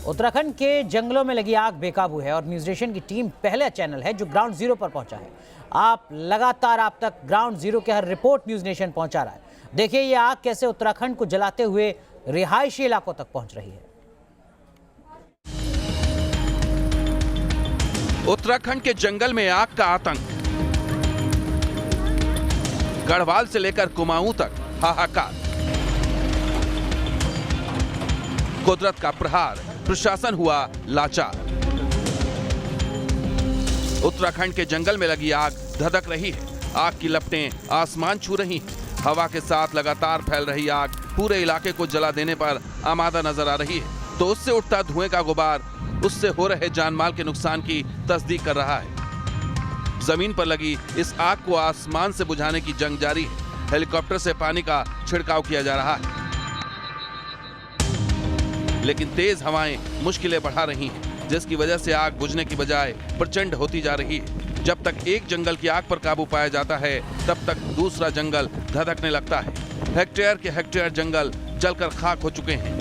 उत्तराखंड के जंगलों में लगी आग बेकाबू है और न्यूज नेशन की टीम पहला चैनल है जो ग्राउंड जीरो पर पहुंचा है। आप तक ग्राउंड जीरो के हर रिपोर्ट न्यूज नेशन पहुंचा रहा है। देखिए ये आग कैसे उत्तराखंड को जलाते हुए रिहायशी इलाकों तक पहुंच रही है। उत्तराखंड के जंगल में आग का आतंक, गढ़वाल से लेकर कुमाऊं तक हाहाकार। कुदरत का प्रहार, प्रशासन हुआ लाचार। उत्तराखंड के जंगल में लगी आग धधक रही है। आग की लपटें आसमान छू रही हैं। हवा के साथ लगातार फैल रही आग पूरे इलाके को जला देने पर आमादा नजर आ रही है, तो उससे उठता धुएं का गुबार उससे हो रहे जानमाल के नुकसान की तस्दीक कर रहा है। जमीन पर लगी इस आग को आसमान से बुझाने की जंग जारी है। हेलीकॉप्टर से पानी का छिड़काव किया जा रहा है, लेकिन तेज हवाएं मुश्किलें बढ़ा रही हैं, जिसकी वजह से आग बुझने की बजाय प्रचंड होती जा रही है। जब तक एक जंगल की आग पर काबू पाया जाता है, तब तक दूसरा जंगल धधकने लगता है। हेक्टेयर के हेक्टेयर जंगल जलकर खाक हो चुके हैं।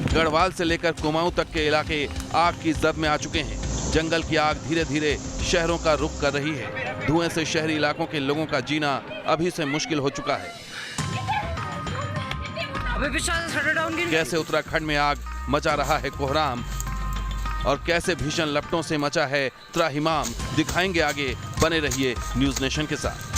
गढ़वाल से लेकर कुमाऊं तक के इलाके आग की जद में आ चुके हैं। जंगल की आग धीरे धीरे शहरों का रुख कर रही है। धुएं से शहरी इलाकों के लोगों का जीना अभी से मुश्किल हो चुका है। कैसे उत्तराखंड में आग मचा रहा है कोहराम और कैसे भीषण लपटों से मचा है त्राहिमाम, दिखाएंगे आगे। बने रहिए न्यूज नेशन के साथ।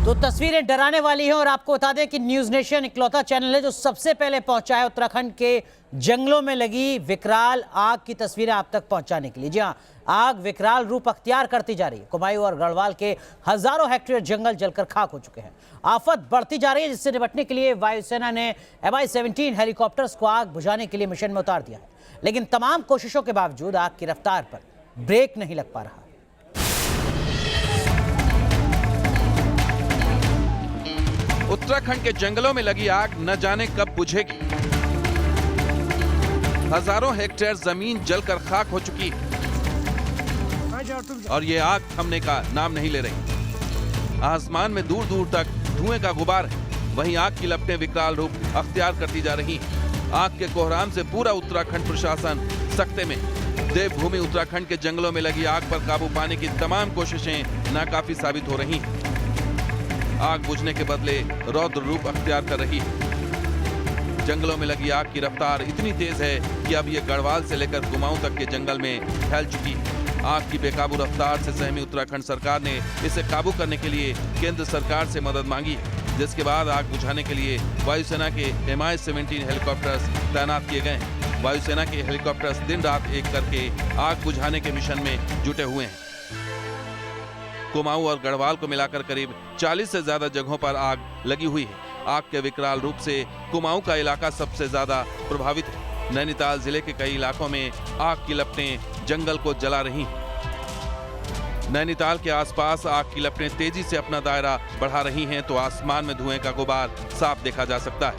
तो तस्वीरें डराने वाली हैं और आपको बता दें कि न्यूज नेशन इकलौता चैनल है जो सबसे पहले पहुंचा है उत्तराखंड के जंगलों में लगी विकराल आग की तस्वीरें आप तक पहुंचाने के लिए। जी हां, आग विकराल रूप अख्तियार करती जा रही है। कुमाऊं और गढ़वाल के हजारों हेक्टेयर जंगल जलकर खाक हो चुके हैं। आफत बढ़ती जा रही है, जिससे निपटने के लिए वायुसेना ने Mi-17 हेलीकॉप्टर्स को आग बुझाने के लिए मिशन में उतार दिया है, लेकिन तमाम कोशिशों के बावजूद आग की रफ्तार पर ब्रेक नहीं लग पा रहा। उत्तराखंड के जंगलों में लगी आग न जाने कब बुझेगी। हजारों हेक्टेयर जमीन जलकर खाक हो चुकी है और ये आग थमने का नाम नहीं ले रही। आसमान में दूर दूर तक धुएं का गुबार है। वहीं आग की लपटें विकराल रूप अख्तियार करती जा रही हैं। आग के कोहराम से पूरा उत्तराखंड प्रशासन सख्ते में। देवभूमि उत्तराखंड के जंगलों में लगी आग पर काबू पाने की तमाम कोशिशें नाकाफी साबित हो रही हैं। आग बुझने के बदले रौद्र रूप अख्तियार कर रही है। जंगलों में लगी आग की रफ्तार इतनी तेज है कि अब ये गढ़वाल से लेकर कुमाऊं तक के जंगल में फैल चुकी है। आग की बेकाबू रफ्तार से सहमी उत्तराखंड सरकार ने इसे काबू करने के लिए केंद्र सरकार से मदद मांगी है, जिसके बाद आग बुझाने के लिए वायुसेना के Mi-17 हेलीकॉप्टर्स तैनात किए गए हैं। वायुसेना के हेलीकॉप्टर्स दिन रात एक करके आग बुझाने के मिशन में जुटे हुए हैं। कुमाऊं और गढ़वाल को मिलाकर करीब 40 से ज्यादा जगहों पर आग लगी हुई है। आग के विकराल रूप से कुमाऊं का इलाका सबसे ज्यादा प्रभावित है। नैनीताल जिले के कई इलाकों में आग की लपटें जंगल को जला रही हैं। नैनीताल के आसपास आग की लपटें तेजी से अपना दायरा बढ़ा रही हैं, तो आसमान में धुएं का गुबार साफ देखा जा सकता है।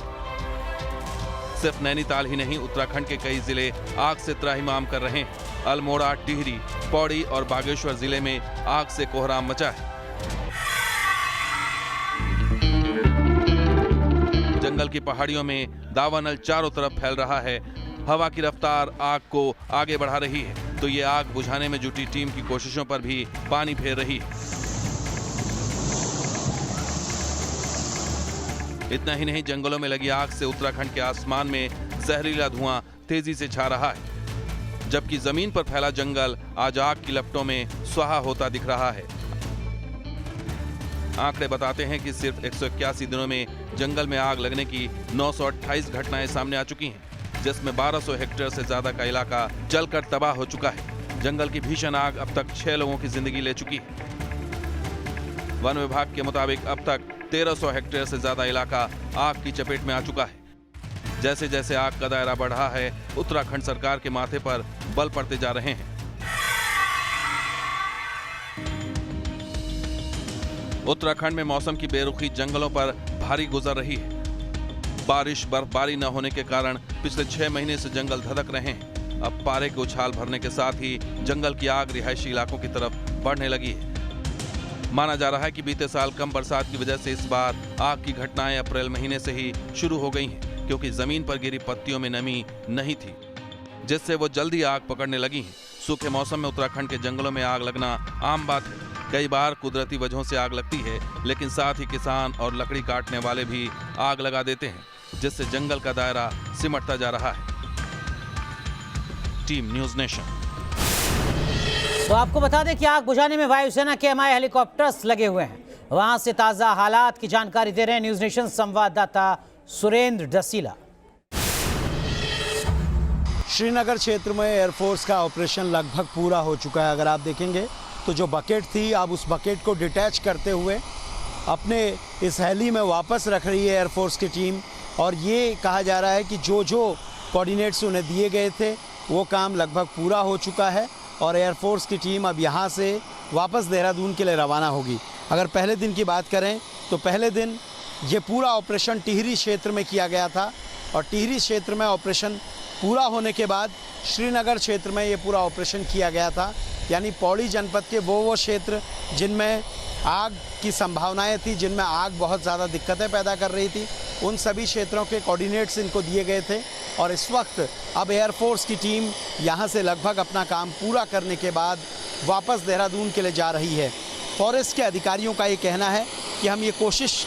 सिर्फ नैनीताल ही नहीं, उत्तराखंड के कई जिले आग से त्राहिमाम कर रहे हैं। अल्मोड़ा, टिहरी, पौड़ी और बागेश्वर जिले में आग से कोहराम मचा है। जंगल की पहाड़ियों में दावानल चारों तरफ फैल रहा है। हवा की रफ्तार आग को आगे बढ़ा रही है, तो ये आग बुझाने में जुटी टीम की कोशिशों पर भी पानी फेर रही है। इतना ही नहीं, जंगलों में लगी आग से उत्तराखंड के आसमान में जहरीला धुआं तेजी से छा रहा है, जबकि जमीन पर फैला जंगल आज आग की लपटों में स्वाहा होता दिख रहा है। आंकड़े बताते हैं कि सिर्फ 181 दिनों में जंगल में आग लगने की 928 घटनाएं सामने आ चुकी हैं, जिसमें 1200 हेक्टेयर से ज्यादा का इलाका जलकर तबाह हो चुका है। जंगल की भीषण आग अब तक 6 लोगों की जिंदगी ले चुकी है। वन विभाग के मुताबिक अब तक 1300 हेक्टेयर से ज्यादा इलाका आग की चपेट में आ चुका है। जैसे जैसे आग का दायरा बढ़ रहा है, उत्तराखंड सरकार के माथे पर बल पड़ते जा रहे हैं। उत्तराखंड में मौसम की बेरुखी जंगलों पर भारी गुजर रही है। बारिश बर्फबारी न होने के कारण पिछले 6 महीने से जंगल धधक रहे हैं। अब पारे के उछाल भरने के साथ ही जंगल की आग रिहायशी इलाकों की तरफ बढ़ने लगी है। माना जा रहा है कि बीते साल कम बरसात की वजह से इस बार आग की घटनाएं अप्रैल महीने से ही शुरू हो गई हैं, क्योंकि जमीन पर गिरी पत्तियों में नमी नहीं थी, जिससे वो जल्दी आग पकड़ने लगी हैं। सूखे मौसम में उत्तराखंड के जंगलों में आग लगना आम बात है। कई बार कुदरती वजहों से आग लगती है, लेकिन साथ ही किसान और लकड़ी काटने वाले भी आग लगा देते हैं, जिससे जंगल का दायरा सिमटता जा रहा है। Team news nation. तो आपको बता दें कि आग बुझाने में वायुसेना के MI हेलीकॉप्टर्स लगे हुए हैं। वहां से ताजा हालात की जानकारी दे रहे हैं न्यूज़ नेशन संवाददाता सुरेंद्र डसीला। श्रीनगर क्षेत्र में एयरफोर्स का ऑपरेशन लगभग पूरा हो चुका है। अगर आप देखेंगे तो जो बकेट थी, अब उस बकेट को डिटैच करते हुए अपने इस हेली में वापस रख रही है एयरफोर्स की टीम। और ये कहा जा रहा है कि जो कोऑर्डिनेट्स उन्हें दिए गए थे वो काम लगभग पूरा हो चुका है और एयरफोर्स की टीम अब यहाँ से वापस देहरादून के लिए रवाना होगी। अगर पहले दिन की बात करें तो पहले दिन ये पूरा ऑपरेशन टिहरी क्षेत्र में किया गया था और टिहरी क्षेत्र में ऑपरेशन पूरा होने के बाद श्रीनगर क्षेत्र में ये पूरा ऑपरेशन किया गया था। यानी पौड़ी जनपद के वो क्षेत्र जिनमें आग की संभावनाएं थी, जिनमें आग बहुत ज़्यादा दिक्कतें पैदा कर रही थी, उन सभी क्षेत्रों के कोऑर्डिनेट्स इनको दिए गए थे। और इस वक्त अब एयरफोर्स की टीम यहाँ से लगभग अपना काम पूरा करने के बाद वापस देहरादून के लिए जा रही है। फॉरेस्ट के अधिकारियों का ये कहना है कि हम ये कोशिश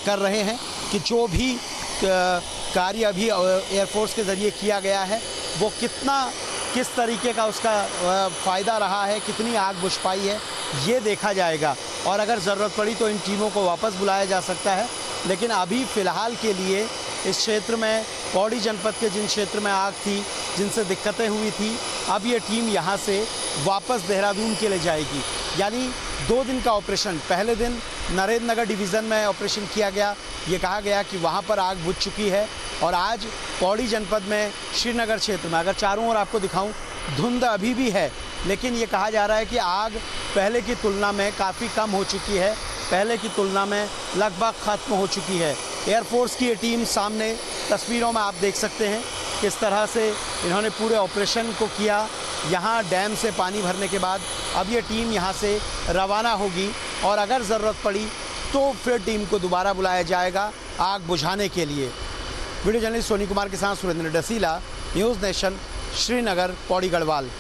कर रहे हैं कि जो भी कार्य अभी एयरफोर्स के ज़रिए किया गया है वो किस तरीके का उसका फ़ायदा रहा है, कितनी आग बुझ पाई है, ये देखा जाएगा। और अगर ज़रूरत पड़ी तो इन टीमों को वापस बुलाया जा सकता है। लेकिन अभी फ़िलहाल के लिए इस क्षेत्र में पौड़ी जनपद के जिन क्षेत्र में आग थी, जिनसे दिक्कतें हुई थी, अब ये टीम यहाँ से वापस देहरादून के लिए जाएगी। यानी 2 दिन का ऑपरेशन, पहले दिन नरेंद्र नगर डिवीज़न में ऑपरेशन किया गया, ये कहा गया कि वहाँ पर आग बुझ चुकी है। और आज पौड़ी जनपद में श्रीनगर क्षेत्र में, अगर चारों ओर आपको दिखाऊं, धुंध अभी भी है, लेकिन ये कहा जा रहा है कि आग पहले की तुलना में काफ़ी कम हो चुकी है, पहले की तुलना में लगभग ख़त्म हो चुकी है। एयरफोर्स की ये टीम सामने तस्वीरों में आप देख सकते हैं किस तरह से इन्होंने पूरे ऑपरेशन को किया। यहाँ डैम से पानी भरने के बाद अब ये टीम यहाँ से रवाना होगी और अगर ज़रूरत पड़ी तो फिर टीम को दोबारा बुलाया जाएगा आग बुझाने के लिए। वीडियो जर्नलिस्ट सोनी कुमार के साथ सुरेंद्र डसीला, न्यूज़ नेशन, श्रीनगर, पौड़ी गढ़वाल।